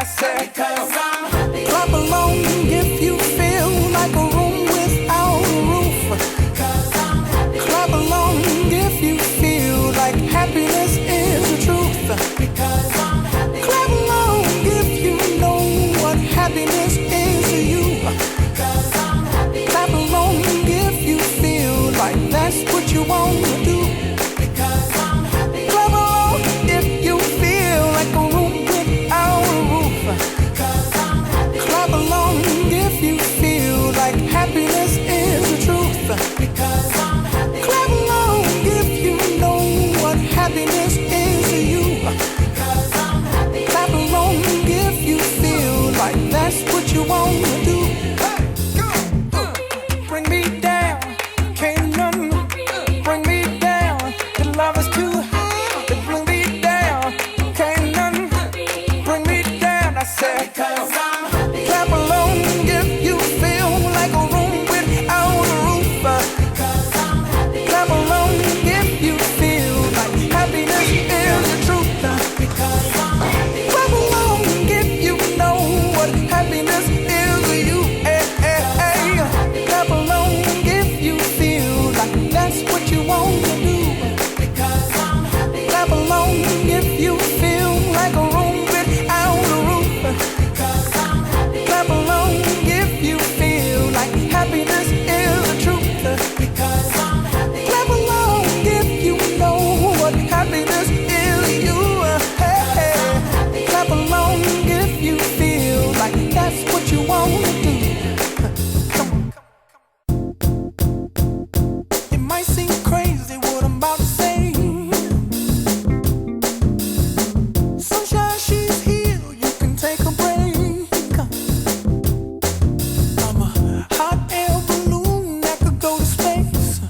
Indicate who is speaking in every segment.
Speaker 1: I said, clap along if you feel like a room without a roof. Clap along if you feel like happiness is the truth. Clap along if you know what happiness is to you. Clap along if you feel like that's what you want to do. Clap along if you feel like a room without a roof. Clap along if you feel like happiness is the truth. Clap along if you know what happiness is to you. Clap along if you feel like that's what you want to do. Bring me down, can't none bring me down. The love is too high to bring me down. Can't none bring me down. I said, clap along if you feel like a room without a roof. Clap along if you feel like happiness is the truth. Clap along if you know what happiness is to you. Clap along if you feel like that's what you want to do. Clap along if you feel like a room without a roof. Clap along if you feel like happiness is the truth. Clap along if you know what happiness is to you. Clap along if you feel like that's what you want to do. Come on. It might seem crazy what I'm about to say. Sunshine, she's here, you can take a break. I'm a hot air balloon that could go to space.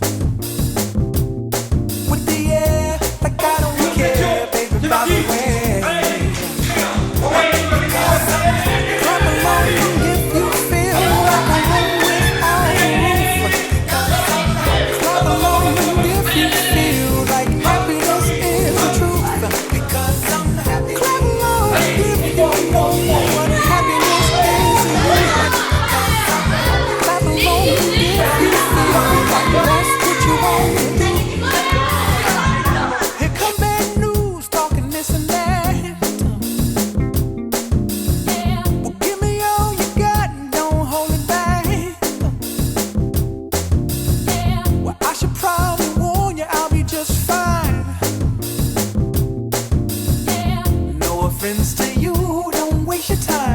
Speaker 1: With the air, like I don't care, baby, by the way. Clap along if you feel like a room without a roof. Clap along if you feel like happiness is the truth. Clap along if you know what happiness is to you. Clap along if you feel like that's what you want to do. Here come bad news, talking this and that. Well, give me all you got and don't hold it back. Well, I should probably warn you, I'll be just fine. No offense to you, don't waste your time.